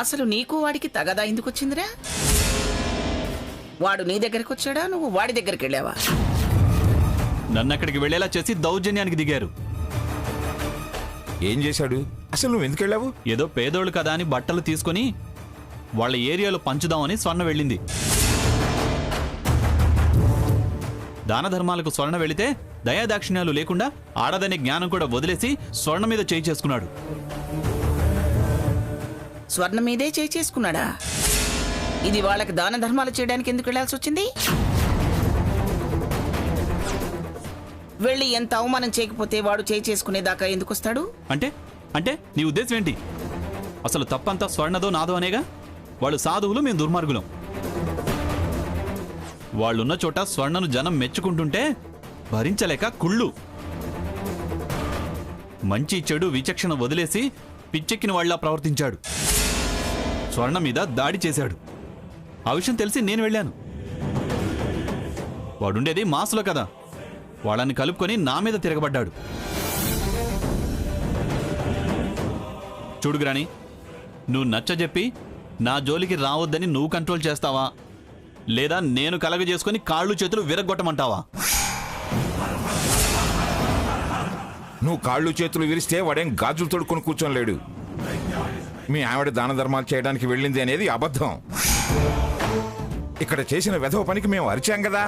అసలు నీకు వాడికి తగదా ఎందుకొచ్చిందిరా? వాడు నీ దగ్గరికి వచ్చాడా, నువ్వు వాడి దగ్గరికి వెళ్ళావా? నన్ను అక్కడికి వెళ్ళేలా చేసి దౌర్జన్యానికి దిగారు. ఏం చేశాడు? అసలు నువ్వు ఎందుకు వెళ్ళావు? ఏదో పేదోళ్ళు కదా అని బట్టలు తీసుకొని వాళ్ళ ఏరియాలో పంచుదామని స్వర్ణ వెళ్ళింది. దాన ధర్మాలకు స్వర్ణ వెళితే దయాదాక్షిణ్యాలు లేకుండా ఆడదనే జ్ఞానం కూడా వదిలేసి స్వర్ణ మీద చేయి చేసుకున్నాడు. స్వర్ణ మీదే చేయి చేసుకున్నాడా? ఇది వాళ్ళకి దాన ధర్మాలు చేయడానికి ఎందుకు వెళ్లాల్సి వచ్చింది? వెళ్ళి ఎంత అవమానం చేయకపోతే వాడు చేయి చేసుకునేదాకా ఎందుకు వస్తాడు? అంటే నీ ఉద్దేశం ఏంటి? అసలు తప్పంతా స్వర్ణదో నాదో అనేగా? వాళ్ళు సాధువులు, మేము దుర్మార్గులం. వాళ్ళున్న చోట స్వర్ణను జనం మెచ్చుకుంటుంటే భరించలేక కుళ్ళు. మంచి చెడు విచక్షణ వదిలేసి పిచ్చెక్కిన వాళ్ళ ప్రవర్తించాడు. స్వర్ణ మీద దాడి చేశాడు. ఆ విషయం తెలిసి నేను వెళ్ళాను. వాడుండేది మాసులో కదా, వాళ్ళని కలుపుకొని నా మీద తిరగబడ్డాడు. చూడుగ్రాని, నువ్వు నచ్చజెప్పి నా జోలికి రావద్దని నువ్వు కంట్రోల్ చేస్తావా, లేదా నేను కలగజేసుకొని కాళ్ళు చేతులు విరగొట్టమంటావా? నువ్వు కాళ్ళు చేతులు విరిస్తే వాడేం గాజులు తొడుక్కొని కూర్చోలేడు. మీ ఆవిడ దాన ధర్మాలు చేయడానికి వెళ్ళింది అనేది అబద్ధం. ఇక్కడ చేసిన వెధవ పనికి మేము అరిచాం కదా,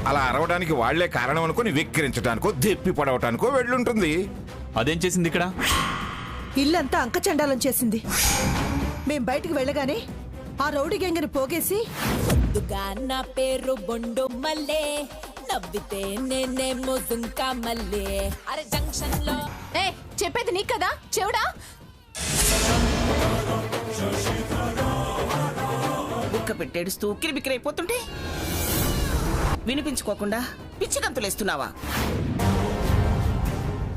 అలా అరవడానికి వాళ్లే కారణం అనుకుని వెక్కిరించడానికో దెప్పి పడవటానికో వెళ్ళుంటుంది. అదేం చేసింది ఇక్కడ? ఇల్లంతా అంకచండాలం చేసింది. మేం బయటికి వెళ్ళగానే ఆ రౌడీ గ్యాంగ్ని పోగేసి నా పేరు బొండు మల్లే, నవ్వితే నేనేమో దుంకా మల్లే. అరే జంక్షన్ లో చెప్పేది నీకు కదా, చెవుడా? బుక్క పెట్టేడుస్తూ కిరిబిక్కిరైపోతుంటే వినిపించుకోకుండా పిచ్చి గంతులేస్తున్నావా?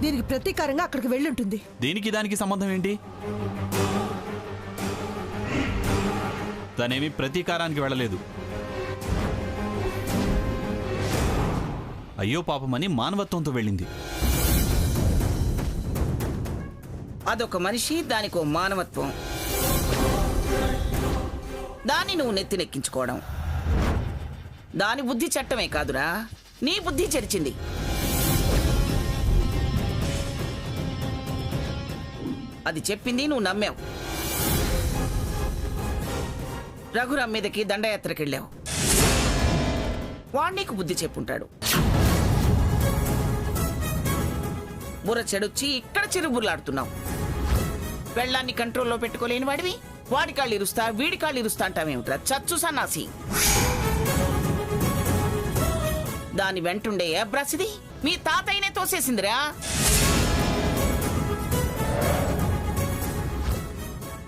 దీనికి ప్రతీకారంగా అక్కడికి వెళ్ళుంటుంది. దీనికి దానికి సంబంధం ఏంటి? తనేమి ప్రతీకారానికి వెళ్ళలేదు. అయ్యో పాపమని మానవత్వంతో వెళ్ళింది. అదొక మనిషి, దానికో మానవత్వం. దాన్ని నువ్వు నెత్తినెక్కించుకోవడం. దాని బుద్ధి చట్టమే కాదురా, నీ బుద్ధి చెరిచింది. అది చెప్పింది నువ్వు నమ్మావు. రఘురామ్ మీదకి దండయాత్రకి వెళ్ళావు. వాడు నీకు బుద్ధి చెప్పుంటాడు. బుర్ర చెడొచ్చి ఇక్కడ చిరుబుర్లాడుతున్నావు. పెళ్ళాన్ని కంట్రోల్లో పెట్టుకోలేని వాడివి వాడి కాళ్ళు ఇరుస్తా వీడి కాళ్ళు ఇరుస్తా అంటావేమిట్రా చచ్చు సన్నాసి. దాని వెంటుండే ఏబ్రాసిది మీ తాతయ్యనే తోసేసిందిరా.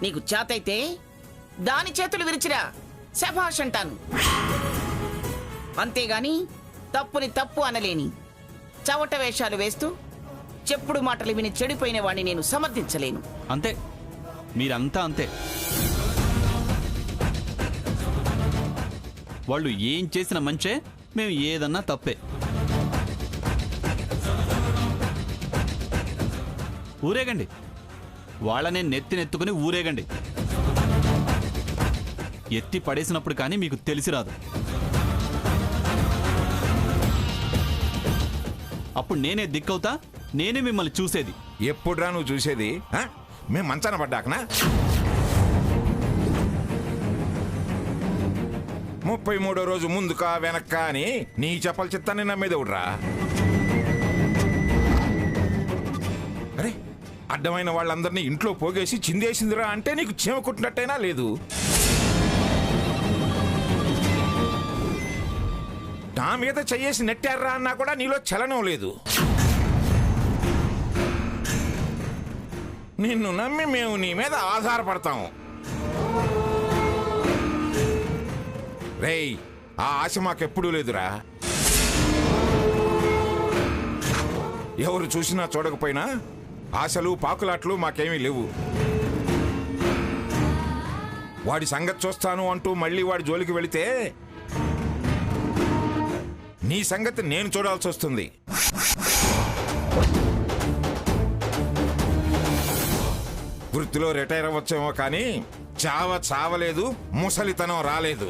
నీకు చేతైతే దాని చేతులు విరిచిరా, శభాష్ అంటాను. అంతేగాని తప్పుని తప్పు అనలేని చవట వేషాలు వేస్తూ చెప్పుడు మాటలు విని చెడిపోయిన వాడిని నేను సమర్థించలేను. అంతే, మీరంతా అంతే. వాళ్ళు ఏం చేసిన మంచే, మేము ఏదన్నా తప్పే. ఊరేగండి, వాళ్ళనే నెత్తినెత్తుకుని ఊరేగండి. ఎత్తి పడేసినప్పుడు కానీ మీకు తెలిసి రాదు. అప్పుడు నేనే దిక్కవుతా, నేనే మిమ్మల్ని చూసేది. ఎప్పుడురా నువ్వు చూసేది? మేము మంచాన పడ్డాకనా? 33వ రోజు ముందుకా వెనక్క అని నీ చెప్పల చిత్తాన్ని నమ్మేదేవుడ్రా. అరే, అడ్డమైన వాళ్ళందరినీ ఇంట్లో పోగేసి చిందేసిందిరా అంటే నీకు చీమ కుట్టినట్టయినా లేదు. నా మీద చెయ్యేసి నెట్టారా అన్నా కూడా నీలో చలనం లేదు. నిన్ను నమ్మి మేము నీ మీద ఆధారపడతాము. రేయ్, ఆ ఆశ మాకెప్పుడూ లేదురా. ఎవరు చూసినా చూడకపోయినా ఆశలు పాకులాట్లు మాకేమీ లేవు. వాడి సంగతి చూస్తాను అంటూ మళ్ళీ వాడి జోలికి వెళితే నీ సంగతి నేను చూడాల్సి వస్తుంది. వృత్తిలో రిటైర్ అవ్వచ్చేమో కానీ చావలేదు, ముసలితనం రాలేదు.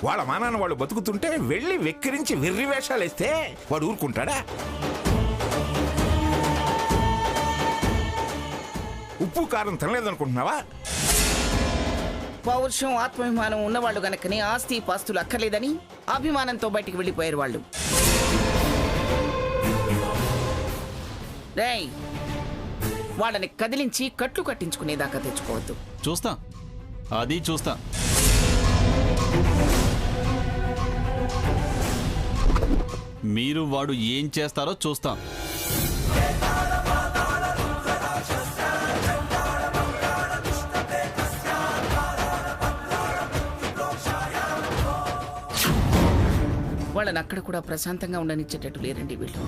వాళ్ళ మానాన్న వాళ్ళు బతుకుతుంటే వెళ్ళి వెక్కిరించి వెర్రి వేషాలు వేస్తే వాడు ఊరుకుంటాడా? ఉప్పు కారం తినలేదనుకుంటున్నావా? పౌరుషం ఆత్మాభిమానం ఉన్నవాళ్ళు గనకనే ఆస్తి పాస్తులు అక్కర్లేదని అభిమానంతో బయటికి వెళ్ళిపోయారు వాళ్ళు. రేయ్, వాళ్ళని కదిలించి కట్లు కట్టించుకునేదాకా తెచ్చుకోవద్దు. చూస్తా, అది చూస్తా. మీరు వాడు ఏం చేస్తారో చూస్తా. వాళ్ళని అక్కడ కూడా ప్రశాంతంగా ఉండనిచ్చేటట్టు లేరండి వీళ్ళు.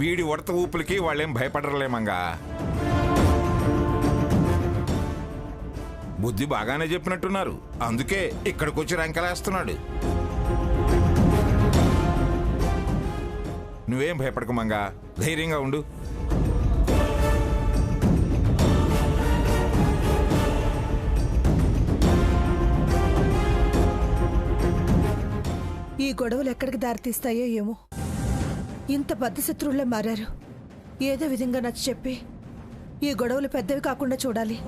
వీడి ఉడత ఊపులకి వాళ్ళేం భయపడరలేమంగా. బుద్ధి బాగానే చెప్పినట్టున్నారు, అందుకే ఇక్కడికొచ్చి రంకెలేస్తున్నాడు. నువ్వేం భయపడకు మంగా, ధైర్యంగా ఉండు. ఈ గొడవలు ఎక్కడికి దారితీస్తాయో ఏమో. ఇంత బద్ధ శత్రువుల్లో మారారు. ఏదో విధంగా నచ్చ చెప్పి ఈ గొడవలు పెద్దవి కాకుండా చూడాలి.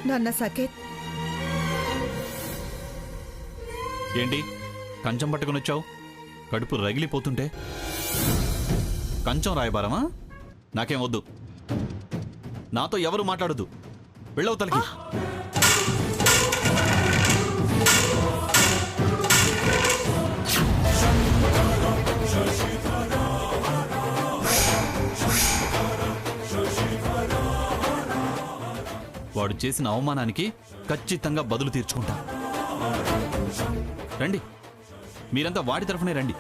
నాన్న సకేత్, ఏంటి కంచం పట్టుకుని వచ్చావు? కడుపు రగిలిపోతుంటే కంచం రాయబారమా? నాకేం వద్దు. నాతో ఎవరు మాట్లాడదు. వెళ్ళవుతలకి. వాడు చేసిన అవమానానికి ఖచ్చితంగా బదులు తీర్చుకుంటా. రండి, మీరంతా వాడి తరఫునే రండి.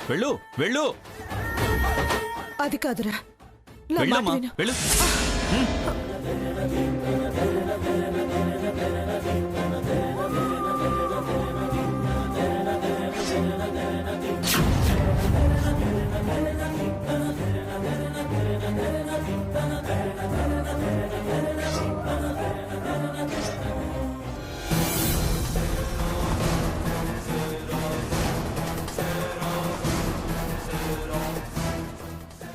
వెళ్ళు వెళ్ళు. అది కాదురా, నా మాట వెళ్ళమ్మా, విను. వెళ్ళు.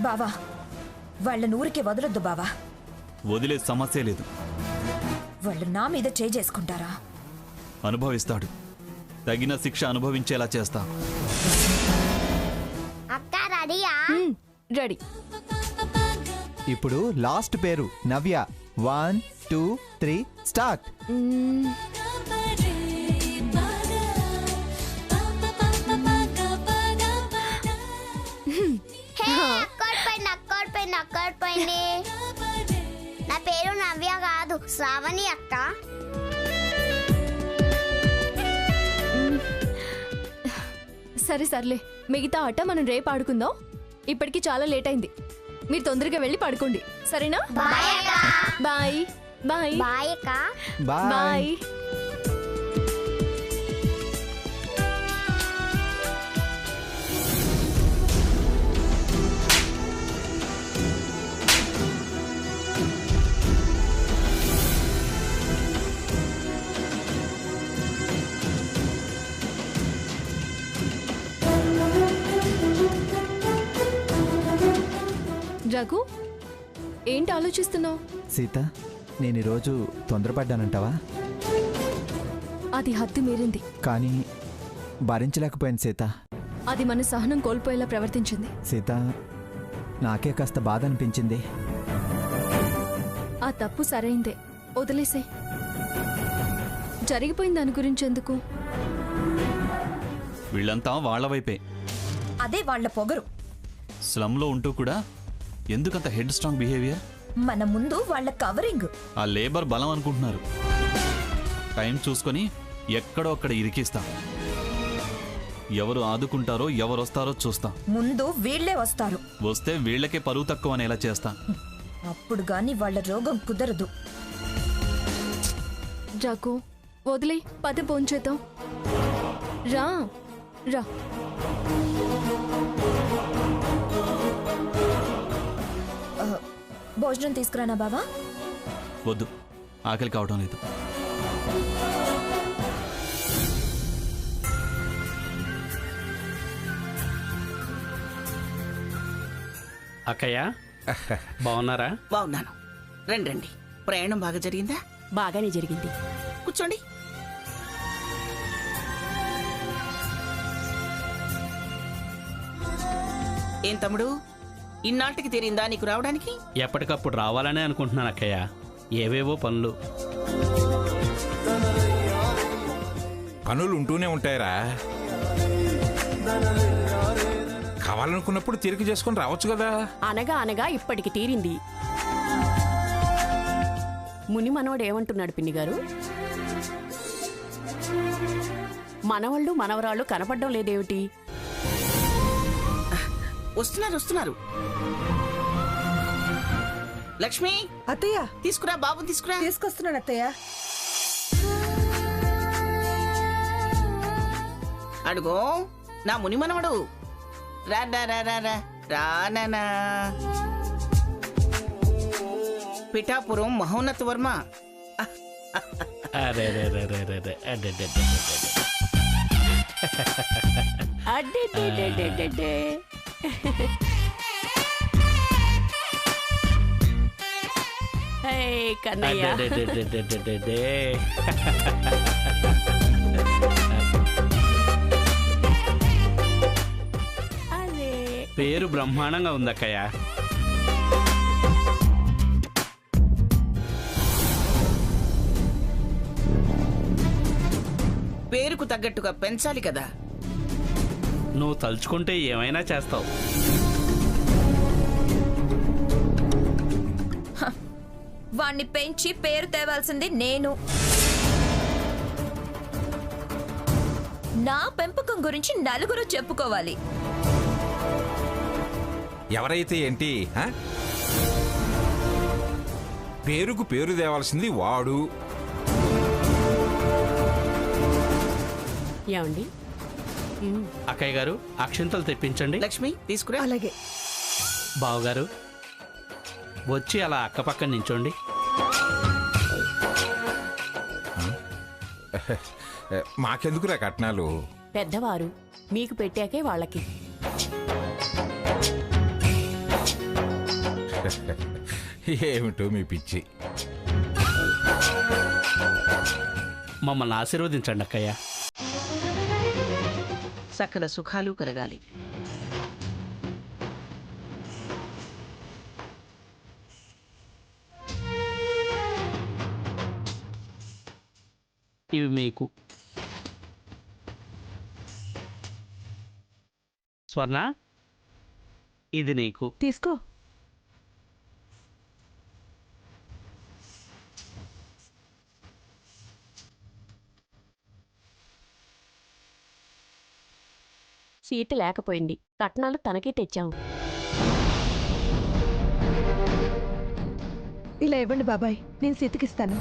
బావా, వాళ్ళ నూరికి వదలొద్దు బావా. వదిలే సమస్య లేదు. వాళ్ళు నా మీద చేసుకుంటారా? అనుభవిస్తాడు. తగిన శిక్ష అనుభవించేలా చేస్తా. అక్క రెడీయా? రెడీ. ఇప్పుడు లాస్ట్ పేరు నవ్య. 1 2 3 స్టార్ట్. అక్కోడిపోయింది. నా పేరు నవ్య కాదు, శ్రావణి అక్క. సరే సర్లే, మిగతా ఆట మనం రేపు ఆడుకుందాం. ఇప్పటికి చాలా లేట్ అయింది. మీరు తొందరగా వెళ్ళి పడుకోండి, సరేనా? బాయ్ బాయ్ బాయ్ బాయ్ అక్క. బాయ్. రఘు, ఏంటి ఆలోచిస్తున్నావు? సీత, నేను ఈరోజు తొందరపడ్డానంటావా? అది హద్దు మీరింది. కానీ భరించలేకపోయాను సీత. అది మన సహనం కోల్పోయేలా ప్రవర్తించింది. సీత, నాకే కాస్త బాధ అనిపించింది. ఆ తప్పు సరైందే, వదిలేసే. జరిగిపోయిన దాని గురించి ఎందుకు? వీళ్ళంతా వాళ్ళ వైపే. అదే వాళ్ళ పొగరు. స్లమ్లో ఉంటూ కూడా ఎందుకంత హెడ్ స్ట్రాంగ్ బిహేవియర్? మన ముందు వాళ్ళ కవరింగ్. ఆ లేబర్ బలం అనుకుంటున్నారు. టైం చూసుకొని ఎక్కడో అక్కడ ఇరికిస్తాం. ఎవరు ఆదుకుంటారో ఎవరు వస్తారో చూస్తాం. ముందు వీళ్లే వస్తారు. వస్తే వీళ్ళకే పరువు తక్కువ అనేలా చేస్తాం. అప్పుడు గాని వాళ్ళ రోగం కుదరదు. జాకు, వదిలే, పద పోంచేద్దాం. రా రా. భోజనం తీసుకురానా బావా? వద్దు, ఆకలి కావడం లేదు. అక్కయ్య బాగున్నారా? బాగున్నాను. రండి రండి. ప్రయాణం బాగా జరిగిందా? బాగానే జరిగింది. కూర్చోండి. ఏం తమ్ముడు, ఇన్నాళ్ళకి తీరిందా నీకు రావడానికి? ఎప్పటికప్పుడు రావాలనే అనుకుంటున్నాను అక్కయ్య. ఏవేవో పనులు. పనులు ఉంటూనే ఉంటాయిరా. కావాలనుకున్నప్పుడు తీరిక చేసుకుని రావచ్చు కదా. అనగా అనగా ఇప్పటికి తీరింది. ముని మనవడు ఏమంటున్నాడు పిన్ని గారు? మనవాళ్ళు మనవరాళ్ళు కనపడడం లేదేమిటి? వస్తున్నారు వస్తున్నారు. లక్ష్మి, అత్తయ్య తీసుకురా బాబు, తీసుకురా. తీసుకొస్తున్నాను అత్తయ్య. అడుగో నా ముని మనవడు. రా రా రా రా రా రా నానా. పిఠాపురం మహోన్నత వర్మ. అరే రే రే రే రే రే. అడ్డే కన్నయ్య. పేరు బ్రహ్మాండంగా ఉంది అక్కయ్య. పేరుకు తగ్గట్టుగా పెంచాలి కదా. నువ్వు తలుచుకుంటే ఏమైనా చేస్తావు. వాణ్ణి పెంచి పేరు తేవాల్సింది నేను. నా పెంపకం గురించి నలుగురు చెప్పుకోవాలి. ఎవరైతే ఏంటి, పేరుకు పేరు తేవాల్సింది వాడు. ఏమండి? అక్కయ్య గారు, అక్షింతలు తెప్పించండి. లక్ష్మి, తీసుకురా. అలాగే. బావగారు, వచ్చి అలా అక్కపక్క నించోండి. మాకెందుకురా కట్నాలు? పెద్దవారు మీకు పెట్టాకే వాళ్ళకి. ఏమిటో మీ పిచ్చి. మమ్మల్ని ఆశీర్వదించండి అక్కయ్య. సకల సుఖాలు కలగాలి. ఇవి మీకు. స్వర్ణ, ఇది నీకు. తీసుకో. సీటు లేకపోయింది. కట్నాలు తనకే తెచ్చాము. ఇలా ఇవ్వండి బాబాయ్, నేను సీతకిస్తాను.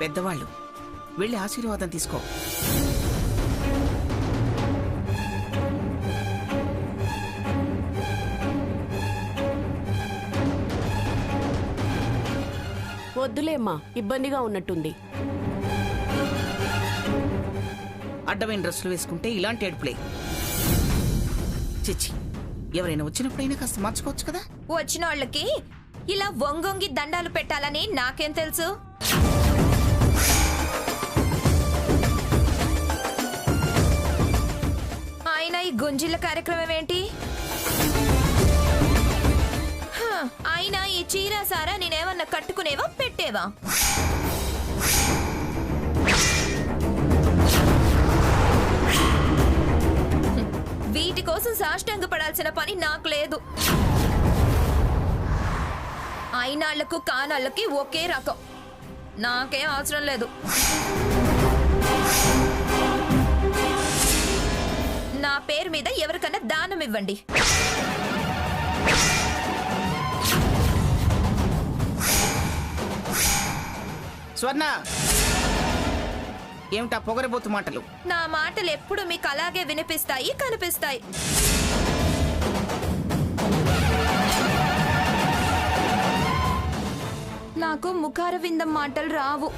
పెద్దవాళ్ళు వెళ్ళి ఆశీర్వాదం తీసుకో. వద్దులేమ్మా, ఇబ్బందిగా ఉన్నట్టుంది. అడ్డమైన డ్రెస్సులు వేసుకుంటే ఇలాంటి ఏడుపులే. చిచ్చి, ఎవరైనా వచ్చినప్పుడైనా కాస్త మార్చుకోవచ్చు కదా. వచ్చిన వాళ్ళకి ఇలా వంగొంగి దండాలు పెట్టాలని నాకేం తెలుసు? ఆయన ఈ గుంజిళ్ళ కార్యక్రమం ఏంటి? ఆయన ఈ చీర సారా నేనేమన్నా కట్టుకునేవా పెట్టేవా? వీటి కోసం సాష్టాంగ పడాల్సిన పని నాకు లేదు. అయినాళ్లకు కానాళ్ళకి ఒకే రకం. నాకేం అవసరం లేదు. నా పేరు మీద ఎవరికన్నా దానం ఇవ్వండి. స్వర్ణ, ఏమిటా పొగరబోతు మాటలు? నా మాటలు ఎప్పుడు మీకు అలాగే వినిపిస్తాయి, కనిపిస్తాయి. నాకు ముఖార విందం మాటలు రావు.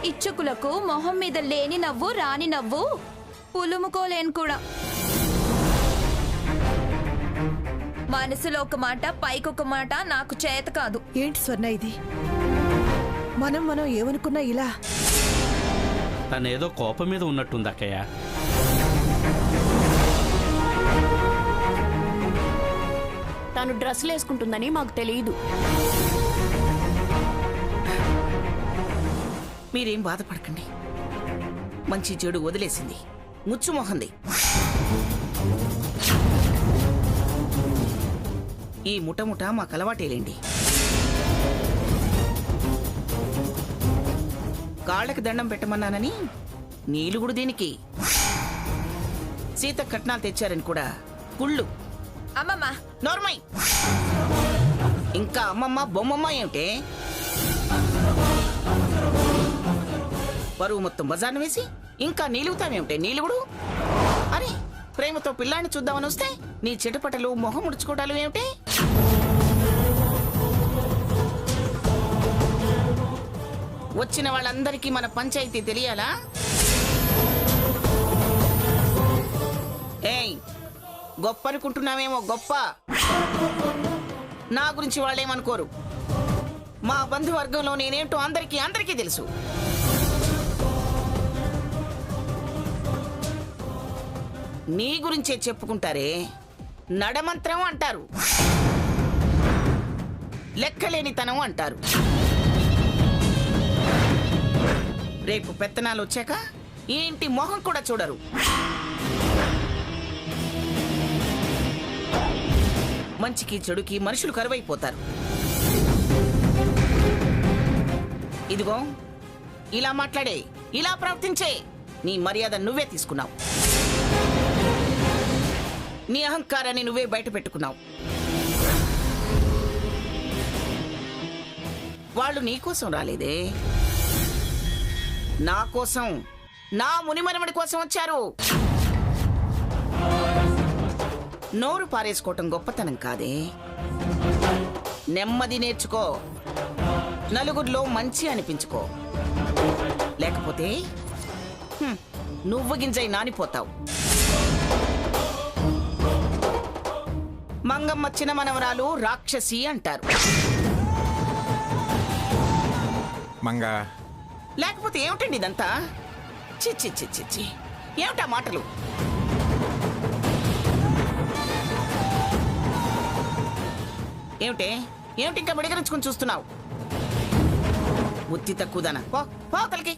ఇచ్చుకులకు మొహం మీద లేని నవ్వు, రాని నవ్వు పులుముకోలేను కూడా. మనసులో ఒక మాట, పైకొక మాట నాకు చేత కాదు. ఏంటి స్వర్ణ ఇది? మనం ఏమనుకున్నా ఇలా తనేదో కోపం మీద ఉన్నట్టుంది అక్కయ్య. తను డ్రెస్సులు వేసుకుంటుందని మాకు తెలియదు. మీరేం బాధపడకండి. మంచి చెడు వదిలేసింది, ముచ్చుమోహంది. ఈ ముఠముఠ మాకు అలవాటేలేండి. కాళ్ళకి దండం పెట్టమన్నానని నీలుగుడు దీనికి. సీత కట్నాలు తెచ్చారని కూడా కుళ్ళు. అమ్మమ్మ నోర్మై, ఇంకా అమ్మమ్మ బొమ్మమ్మ ఏమిటే? పరువు మొత్తం బజార్ను వేసి ఇంకా నీలుగుతామేమిటే నీలుగుడు? అరే, ప్రేమతో పిల్లాన్ని చూద్దామని వస్తే నీ చెటుపటలు మొహం ముడుచుకోవటాలు ఏమిటే? వచ్చిన వాళ్ళందరికీ మన పంచాయతీ తెలియాలా? ఏయ్, గొప్ప అనుకుంటున్నామేమో గొప్ప. నా గురించి వాళ్ళేమనుకోరు. మా బంధువర్గంలో నేనేంటో అందరికీ తెలుసు. నీ గురించే చెప్పుకుంటారే, నడమంత్రం అంటారు, లెక్కలేనితనం అంటారు. రేపు పెత్తనాలు వచ్చాక ఈ ఇంటి మొహం కూడా చూడరు. మంచికి చెడుకి మనుషులు కరువైపోతారు. ఇదిగో, ఇలా మాట్లాడే, ఇలా ప్రవర్తించే నీ మర్యాద నువ్వే తీసుకున్నావు. నీ అహంకారాన్ని నువ్వే బయట పెట్టుకున్నావు. వాళ్ళు నీకోసం రాలేదే, నా కోసం, నా మునిమనమడి కోసం వచ్చారు. నోరు పారేసుకోవటం గొప్పతనం కాదే. నెమ్మది నేర్చుకో, నలుగురిలో మంచి అనిపించుకో. లేకపోతే నువ్వు గింజై నానిపోతావు. మంగమ్మ చిన్న మనవరాలు రాక్షసి అంటారు. మంగ, లేకపోతే ఏమిటండి ఇదంతా? చిచ్చి చిచ్చి చిచ్చి, ఏమిటా మాటలు? ఏమిటి ఇంకా విడగరించుకుని చూస్తున్నావు? బుద్ధి తక్కువదానా, పో తలకి.